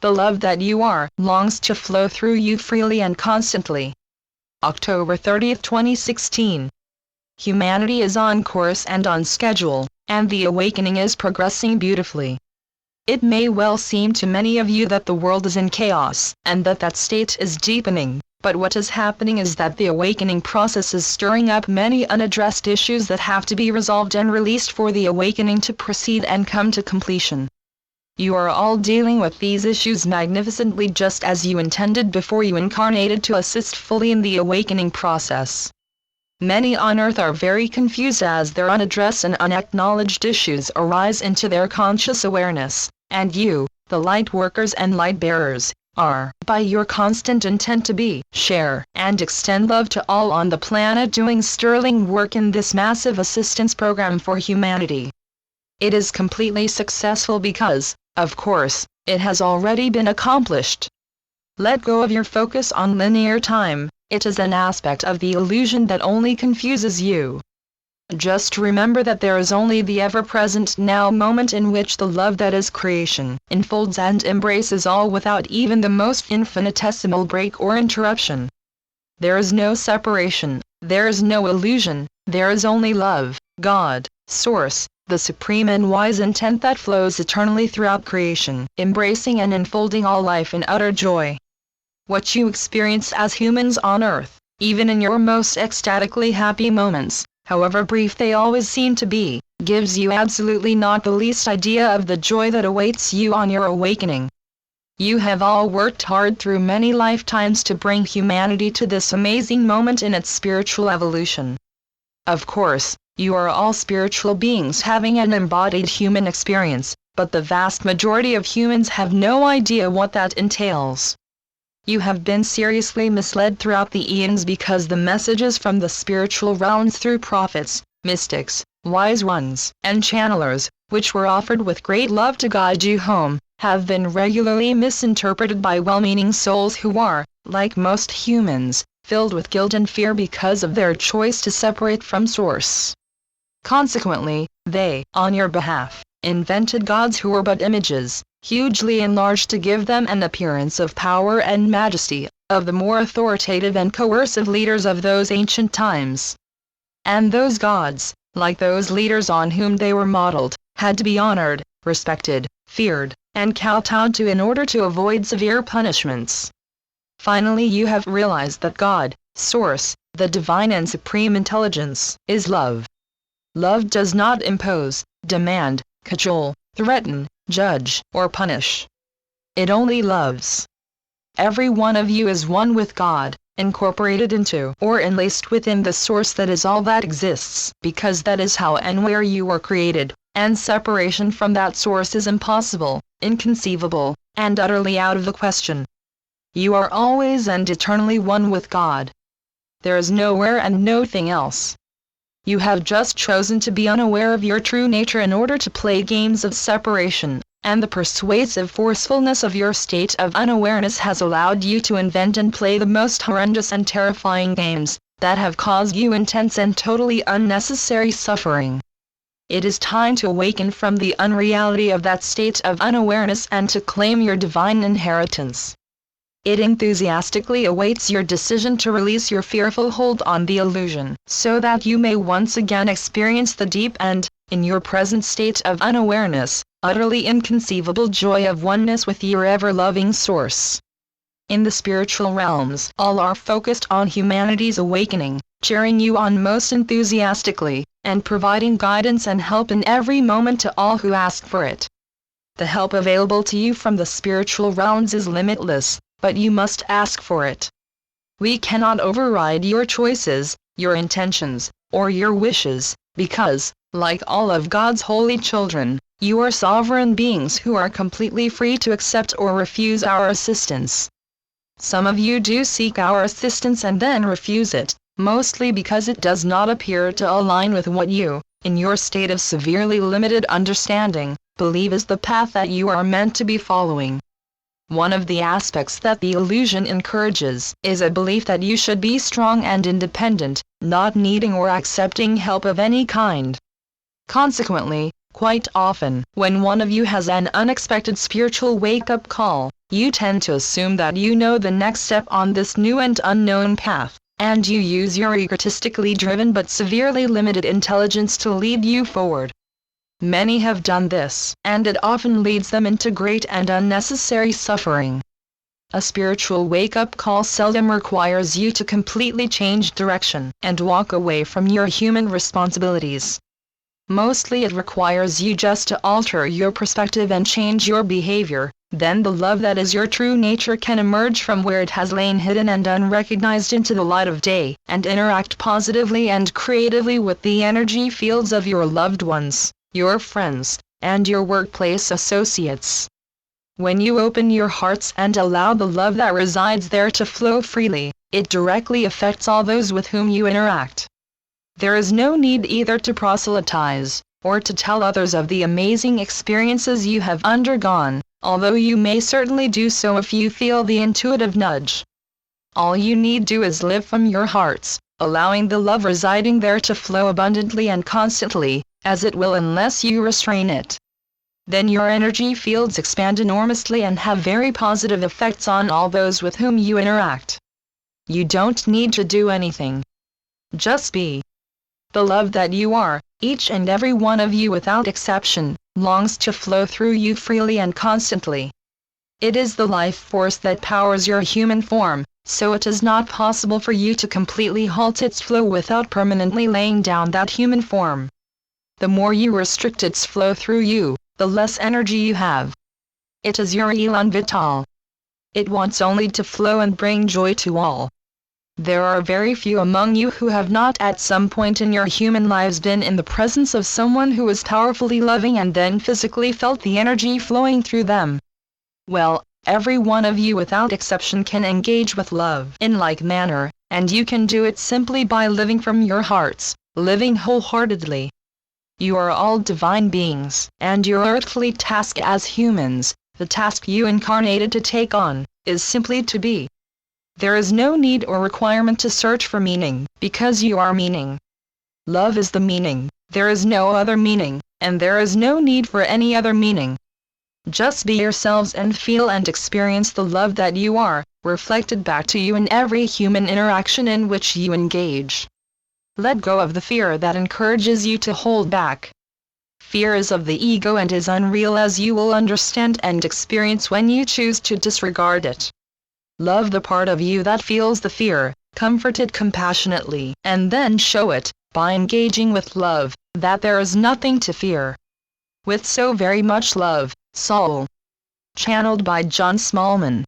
the love that you are longs to flow through you freely and constantly. October 30, 2016. Humanity is on course and on schedule, and the awakening is progressing beautifully. It may well seem to many of you that the world is in chaos, and that state is deepening, but what is happening is that the awakening process is stirring up many unaddressed issues that have to be resolved and released for the awakening to proceed and come to completion. You are all dealing with these issues magnificently just as you intended before you incarnated to assist fully in the awakening process. Many on earth are very confused as their unaddressed and unacknowledged issues arise into their conscious awareness, and you, the light workers and light bearers, are, by your constant intent to be, share, and extend love to all on the planet doing sterling work in this massive assistance program for humanity. It is completely successful because, of course, it has already been accomplished. Let go of your focus on linear time. It is an aspect of the illusion that only confuses you. Just remember that there is only the ever-present now moment in which the love that is creation enfolds and embraces all without even the most infinitesimal break or interruption. There is no separation, there is no illusion, there is only love, God, Source, the supreme and wise intent that flows eternally throughout creation, embracing and enfolding all life in utter joy. What you experience as humans on earth, even in your most ecstatically happy moments, however brief they always seem to be, gives you absolutely not the least idea of the joy that awaits you on your awakening. You have all worked hard through many lifetimes to bring humanity to this amazing moment in its spiritual evolution. Of course, you are all spiritual beings having an embodied human experience, but the vast majority of humans have no idea what that entails. You have been seriously misled throughout the eons because the messages from the spiritual realms through prophets, mystics, wise ones, and channelers, which were offered with great love to guide you home, have been regularly misinterpreted by well-meaning souls who are, like most humans, filled with guilt and fear because of their choice to separate from Source. Consequently, they, on your behalf, invented gods who were but images, hugely enlarged to give them an appearance of power and majesty, of the more authoritative and coercive leaders of those ancient times. And those gods, like those leaders on whom they were modeled, had to be honored, respected, feared, and kowtowed to in order to avoid severe punishments. Finally, you have realized that God, Source, the divine and supreme intelligence, is love. Love does not impose, demand, cajole, threaten, judge, or punish. It only loves. Every one of you is one with God, incorporated into or enlaced within the Source that is all that exists, because that is how and where you were created, and separation from that Source is impossible, inconceivable, and utterly out of the question. You are always and eternally one with God. There is nowhere and nothing else. You have just chosen to be unaware of your true nature in order to play games of separation, and the persuasive forcefulness of your state of unawareness has allowed you to invent and play the most horrendous and terrifying games, that have caused you intense and totally unnecessary suffering. It is time to awaken from the unreality of that state of unawareness and to claim your divine inheritance. It enthusiastically awaits your decision to release your fearful hold on the illusion, so that you may once again experience the deep and, in your present state of unawareness, utterly inconceivable joy of oneness with your ever-loving Source. In the spiritual realms, all are focused on humanity's awakening, cheering you on most enthusiastically, and providing guidance and help in every moment to all who ask for it. The help available to you from the spiritual realms is limitless, but you must ask for it. We cannot override your choices, your intentions, or your wishes, because, like all of God's holy children, you are sovereign beings who are completely free to accept or refuse our assistance. Some of you do seek our assistance and then refuse it, mostly because it does not appear to align with what you, in your state of severely limited understanding, believe is the path that you are meant to be following. One of the aspects that the illusion encourages is a belief that you should be strong and independent, not needing or accepting help of any kind. Consequently, quite often, when one of you has an unexpected spiritual wake-up call, You tend to assume that you know the next step on this new and unknown path, and you use your egotistically driven but severely limited intelligence to lead you forward. Many have done this, and it often leads them into great and unnecessary suffering. A spiritual wake-up call seldom requires you to completely change direction and walk away from your human responsibilities. Mostly it requires you just to alter your perspective and change your behavior. Then the love that is your true nature can emerge from where it has lain hidden and unrecognized into the light of day, and interact positively and creatively with the energy fields of your loved ones, your friends, and your workplace associates. When you open your hearts and allow the love that resides there to flow freely, it directly affects all those with whom you interact. There is no need either to proselytize, or to tell others of the amazing experiences you have undergone, although you may certainly do so if you feel the intuitive nudge. All you need do is live from your hearts, allowing the love residing there to flow abundantly and constantly, as it will unless you restrain it. Then your energy fields expand enormously and have very positive effects on all those with whom you interact. You don't need to do anything. Just be. The love that you are, each and every one of you without exception, longs to flow through you freely and constantly. It is the life force that powers your human form, so it is not possible for you to completely halt its flow without permanently laying down that human form. The more you restrict its flow through you, the less energy you have. It is your elan vital. It wants only to flow and bring joy to all. There are very few among you who have not at some point in your human lives been in the presence of someone who was powerfully loving and then physically felt the energy flowing through them. Well, every one of you without exception can engage with love in like manner, and you can do it simply by living from your hearts, living wholeheartedly. You are all divine beings, and your earthly task as humans, the task you incarnated to take on, is simply to be. There is no need or requirement to search for meaning, because you are meaning. Love is the meaning, there is no other meaning, and there is no need for any other meaning. Just be yourselves and feel and experience the love that you are, reflected back to you in every human interaction in which you engage. Let go of the fear that encourages you to hold back. Fear is of the ego and is unreal, as you will understand and experience when you choose to disregard it. Love the part of you that feels the fear, comfort it compassionately, and then show it, by engaging with love, that there is nothing to fear. With so very much love, Saul. Channeled by John Smallman.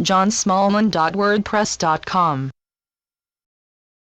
johnsmallman.wordpress.com